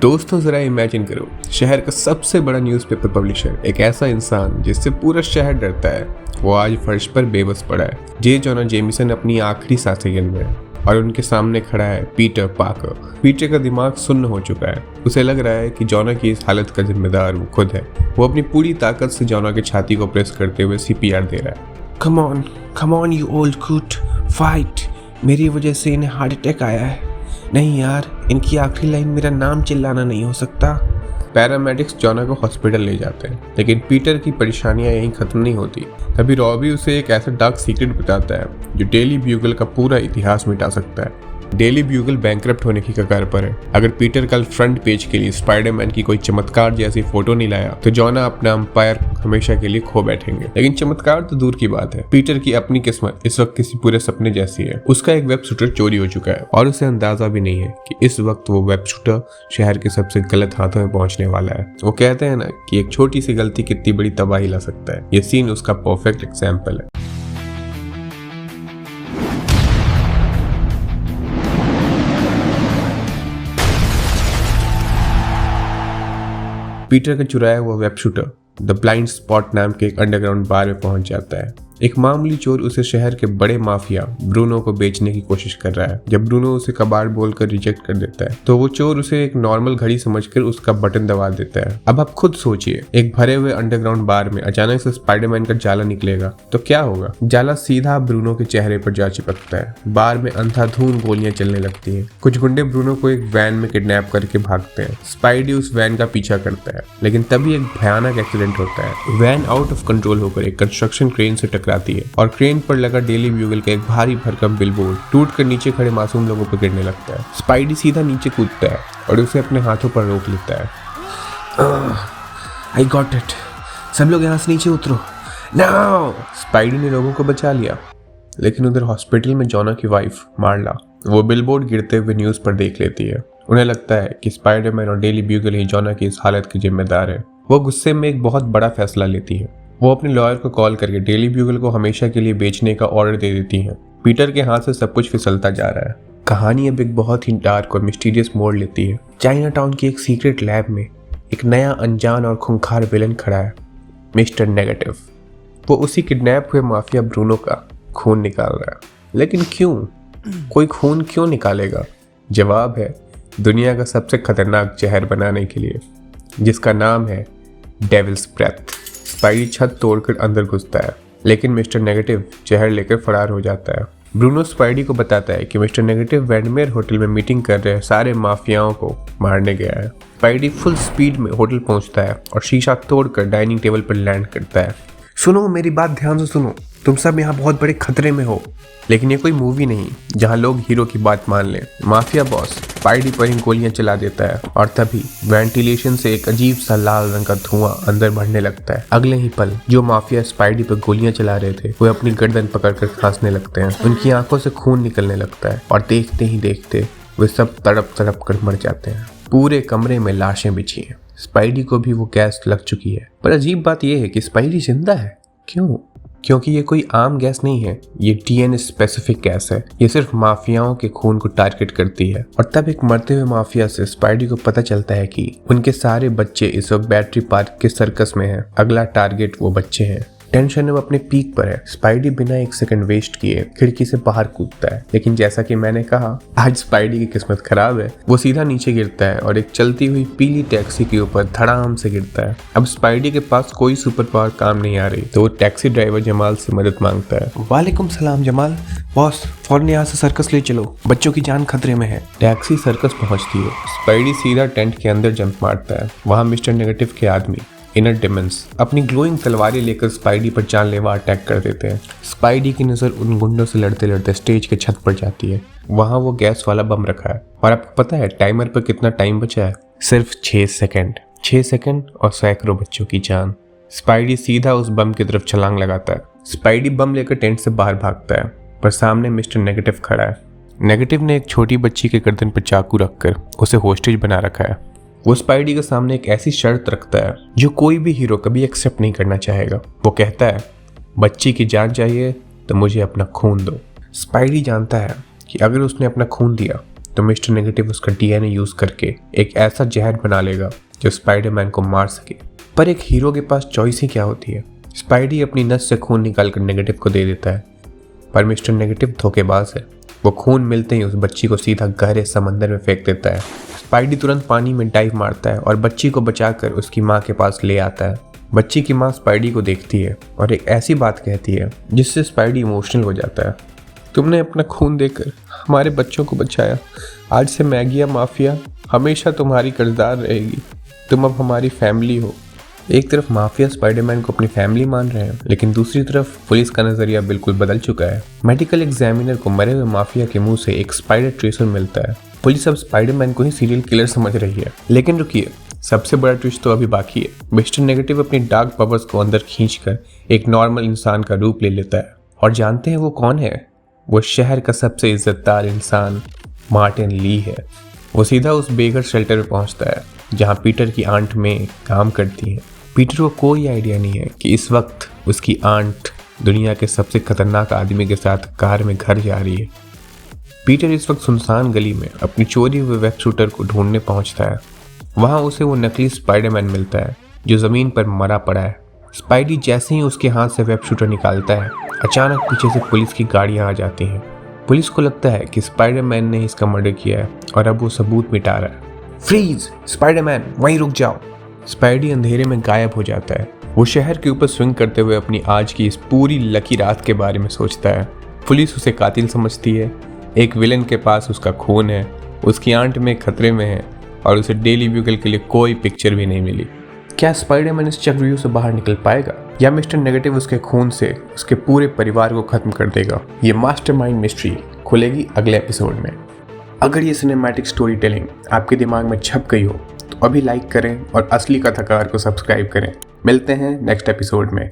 दोस्तों जरा इमेजिन करो, शहर का सबसे बड़ा न्यूज़पेपर पब्लिशर, एक ऐसा इंसान जिससे पूरा शहर डरता है, वो आज फर्श पर बेबस पड़ा है। जे जोना जेमिसन अपनी आखिरी सांसें गिन रहे हैं और उनके सामने खड़ा है पीटर पार्कर। पीटर का दिमाग सुन्न हो चुका है। उसे लग रहा है कि जोना की इस हालत का जिम्मेदार वो खुद है। वो अपनी पूरी ताकत से जोना की छाती को प्रेस करते हुए CPR दे रहा है। कम ऑन यू ओल्ड कूट, फाइट। मेरी वजह से इन्हें हार्ट अटैक आया है। नहीं यार, इनकी आखिरी लाइन मेरा नाम चिल्लाना नहीं हो सकता। पैरामेडिक्स जोना को हॉस्पिटल ले जाते हैं, लेकिन पीटर की परेशानियां यहीं खत्म नहीं होती। तभी रॉबी उसे एक ऐसा डार्क सीक्रेट बताता है जो डेली ब्यूगल का पूरा इतिहास मिटा सकता है। डेली ब्यूगल बैंकरप्ट होने की कगार पर है। अगर पीटर कल फ्रंट पेज के लिए स्पाइडरमैन की कोई चमत्कार जैसी फोटो नहीं लाया तो जोना अपना अंपायर हमेशा के लिए खो बैठेंगे। लेकिन चमत्कार तो दूर की बात है, पीटर की अपनी किस्मत इस वक्त किसी पूरे सपने जैसी है। उसका एक वेब शूटर चोरी हो चुका है और उसे अंदाजा भी नहीं है कि इस वक्त वो वेब शूटर शहर के सबसे गलत हाथों में पहुंचने वाला है। वो कहते हैं ना कि एक छोटी सी गलती कितनी बड़ी तबाही ला सकता है। ये सीन उसका परफेक्ट एग्जाम्पल है। पीटर का चुराया हुआ web shooter the blind spot नाम के एक अंडरग्राउंड बार में पहुंच जाता है। एक मामूली चोर उसे शहर के बड़े माफिया ब्रूनो को बेचने की कोशिश कर रहा है। जब ब्रूनो उसे कबाड़ बोलकर रिजेक्ट कर देता है तो वो चोर उसे एक नॉर्मल घड़ी समझकर उसका बटन दबा देता है। अब आप खुद सोचिए, एक भरे हुए अंडरग्राउंड बार में अचानक से स्पाइडरमैन का जाला निकलेगा तो क्या होगा? जाला सीधा ब्रूनो के चेहरे पर जा चिपकता है। बार में अंधाधुंध गोलियां चलने लगती है। कुछ गुंडे ब्रूनो को एक वैन में किडनैप करके भागते हैं। स्पाइडी उस वैन का पीछा करता है, लेकिन तभी एक भयानक एक्सीडेंट होता है। वैन आउट ऑफ कंट्रोल होकर एक कंस्ट्रक्शन क्रेन से टकराती है और क्रेन पर लगा डेली ब्यूगल का एक भारी भरकम बिलबोर्ड टूट कर नीचे खड़े मासूम लोगों पर गिरने लगता है। स्पाइडी सीधा नीचे कूदता है और उसे अपने हाथों पर रोक लेता है। I got it. सब लोग यहाँ से नीचे उतरो नाउ। स्पाइडी ने लोगों को बचा लिया, लेकिन उधर हॉस्पिटल में जोना की वाइफ मार्ला वो बिलबोर्ड गिरते हुए न्यूज पर देख लेती है। उन्हें लगता है कि स्पाइडरमैन और डेली ब्यूगल ही जोना की इस हालत के जिम्मेदार है। वो गुस्से में एक बहुत बड़ा फैसला लेती है। वो अपने लॉयर को कॉल करके डेली ब्यूगल को हमेशा के लिए बेचने का ऑर्डर दे देती हैं। पीटर के हाथ से सब कुछ फिसलता जा रहा है। कहानी अब एक बहुत ही डार्क और मिस्टीरियस मोड़ लेती है। चाइना टाउन की एक सीक्रेट लैब में एक नया अनजान और खूंखार विलन खड़ा है, मिस्टर नेगेटिव। वो उसी किडनैप हुए माफिया ब्रूनो का खून निकाल रहा है। लेकिन क्यों? कोई खून क्यों निकालेगा? जवाब है दुनिया का सबसे खतरनाक जहर बनाने के लिए, जिसका नाम है डेविल्स ब्रेथ। स्पाइडी छत तोड़कर अंदर घुसता है, लेकिन मिस्टर नेगेटिव जहर लेकर फरार हो जाता है। ब्रूनो स्पाइडी को बताता है कि मिस्टर नेगेटिव वैंडमेयर होटल में मीटिंग कर रहे सारे माफियाओं को मारने गया है। स्पाइडी फुल स्पीड में होटल पहुंचता है और शीशा तोड़कर डाइनिंग टेबल पर लैंड करता है। सुनो, मेरी बात ध्यान से सुनो। तुम सब यहाँ बहुत बड़े खतरे में हो। लेकिन ये कोई मूवी नहीं जहाँ लोग हीरो की बात मान लें। माफिया बॉस स्पाइडी पर ही गोलियां चला देता है और तभी वेंटिलेशन से एक अजीब सा लाल रंग का धुआं अंदर बढ़ने लगता है। अगले ही पल जो माफिया स्पाइडी पर गोलियां चला रहे थे वो अपनी गर्दन पकड़कर खांसने लगते हैं। उनकी आंखों से खून निकलने लगता है और देखते ही देखते वे सब तड़प तड़प कर मर जाते हैं। पूरे कमरे में लाशें बिछी हैं। स्पाइडी को भी वो गैस लग चुकी है, पर अजीब बात यह है कि स्पाइडी जिंदा है। क्यों? क्योंकि ये कोई आम गैस नहीं है, ये DNA स्पेसिफिक गैस है। ये सिर्फ माफियाओं के खून को टारगेट करती है। और तब एक मरते हुए माफिया से स्पाइडी को पता चलता है कि उनके सारे बच्चे इस वक्त बैटरी पार्क के सर्कस में हैं। अगला टारगेट वो बच्चे हैं। टेंशन अब अपने पीक पर है। स्पाइडी बिना एक सेकंड वेस्ट किए खिड़की से बाहर कूदता है, लेकिन जैसा कि मैंने कहा आज स्पाइडी की किस्मत खराब है। वो सीधा नीचे गिरता है और एक चलती हुई पीली टैक्सी के ऊपर धड़ाम से गिरता है। अब स्पाइडी के पास कोई सुपर पावर काम नहीं आ रही तो वो टैक्सी ड्राइवर जमाल से मदद मांगता है। वालेकुम सलाम जमाल। बॉस, फौरन यहाँ से सर्कस ले चलो, बच्चों की जान खतरे में है। टैक्सी सर्कस पहुंचती है। स्पाइडी सीधा टेंट के अंदर जंप मारता है। वहाँ मिस्टर नेगेटिव के आदमी इनर डिमेंस अपनी ग्लोइंग तलवारें लेकर स्पाइडी पर जानलेवा अटैक कर देते हैं। स्पाइडी की नज़र उन गुंडों से लड़ते लड़ते स्टेज के छत पर जाती है। वहाँ वो गैस वाला बम रखा है और आपको पता है टाइमर पर कितना टाइम बचा है? सिर्फ 6 सेकंड। 6 सेकंड और सैकड़ों बच्चों की जान। स्पाइडी सीधा उस बम की तरफ छलांग लगाता है। स्पाइडी बम लेकर टेंट से बाहर भागता है, पर सामने मिस्टर नेगेटिव खड़ा है। नेगेटिव ने एक छोटी बच्ची के गर्दन पर चाकू रखकर उसे होस्टेज बना रखा है। वो स्पाइडी के सामने एक ऐसी शर्त रखता है जो कोई भी हीरो कभी एक्सेप्ट नहीं करना चाहेगा। वो कहता है बच्ची की जान चाहिए तो मुझे अपना खून दो। स्पाइडी जानता है कि अगर उसने अपना खून दिया तो मिस्टर नेगेटिव उसका डीएनए यूज करके एक ऐसा जहर बना लेगा जो स्पाइडरमैन को मार सके। पर एक हीरो के पास चॉइस ही क्या होती है। स्पाइडी अपनी नस से खून निकालकर नेगेटिव को दे देता है, पर मिस्टर नेगेटिव धोखेबाज है। वो खून मिलते ही उस बच्ची को सीधा गहरे समंदर में फेंक देता है। स्पाइडी तुरंत पानी में डाइव मारता है और बच्ची को बचाकर उसकी माँ के पास ले आता है। बच्ची की माँ स्पाइडी को देखती है और एक ऐसी बात कहती है जिससे स्पाइडी इमोशनल हो जाता है। तुमने अपना खून देकर हमारे बच्चों को बचाया। आज से मैगिया माफिया हमेशा तुम्हारी कर्जदार रहेगी। तुम अब हमारी फैमिली हो। एक तरफ माफिया स्पाइडरमैन को अपनी फैमिली मान रहे हैं, लेकिन दूसरी तरफ पुलिस का नजरिया बिल्कुल बदल चुका है। मेडिकल एग्जामिनर को मरे हुए माफिया के मुंह से एक स्पाइडर ट्रेसर मिलता है। पुलिस अब स्पाइडरमैन को ही सीरियल किलर समझ रही है। लेकिन रुकिए, सबसे बड़ा ट्विस्ट तो अभी बाकी है। मिस्टर नेगेटिव अपनी डार्क पावर्स को अंदर खींचकर एक नॉर्मल इंसान का रूप ले लेता है। और जानते हैं वो कौन है? वो शहर का सबसे इज्जतदार इंसान मार्टिन ली है। वो सीधा उस बेघर शेल्टर में पहुंचता है जहां पीटर की आंट में काम करती है। पीटर को कोई आइडिया नहीं है कि इस वक्त उसकी आंट दुनिया के सबसे खतरनाक आदमी के साथ कार में घर जा रही है। पीटर इस वक्त सुनसान गली में अपनी चोरी हुए वेब शूटर को ढूंढने पहुंचता है। वहां उसे वो नकली स्पाइडरमैन मिलता है जो जमीन पर मरा पड़ा है। स्पाइडी जैसे ही उसके हाथ से वेब शूटर निकालता है, अचानक पीछे से पुलिस की गाड़ियां आ जाती हैं। पुलिस को लगता है कि स्पाइडरमैन ने इसका मर्डर किया है और अब वो सबूत मिटा रहा है। फ्रीज! स्पाइडरमैन वहीं रुक जाओ। स्पाइडी अंधेरे में गायब हो जाता है। वो शहर के ऊपर स्विंग करते हुए अपनी आज की इस पूरी लकी रात के बारे में सोचता है। पुलिस उसे कातिल समझती है। एक विलन के पास उसका खून है, उसकी आंट में खतरे में है और उसे डेली ब्यूगल के लिए कोई पिक्चर भी नहीं मिली। क्या स्पाइडरमैन इस चक्रव्यूह से बाहर निकल पाएगा या मिस्टर नेगेटिव उसके खून से उसके पूरे परिवार को खत्म कर देगा? ये मास्टरमाइंड मिस्ट्री खुलेगी अगले एपिसोड में। अगर ये सिनेमैटिक स्टोरी टेलिंग आपके दिमाग में छप गई हो तो अभी लाइक करें और असली कथाकार को सब्सक्राइब करें। मिलते हैं नेक्स्ट एपिसोड में।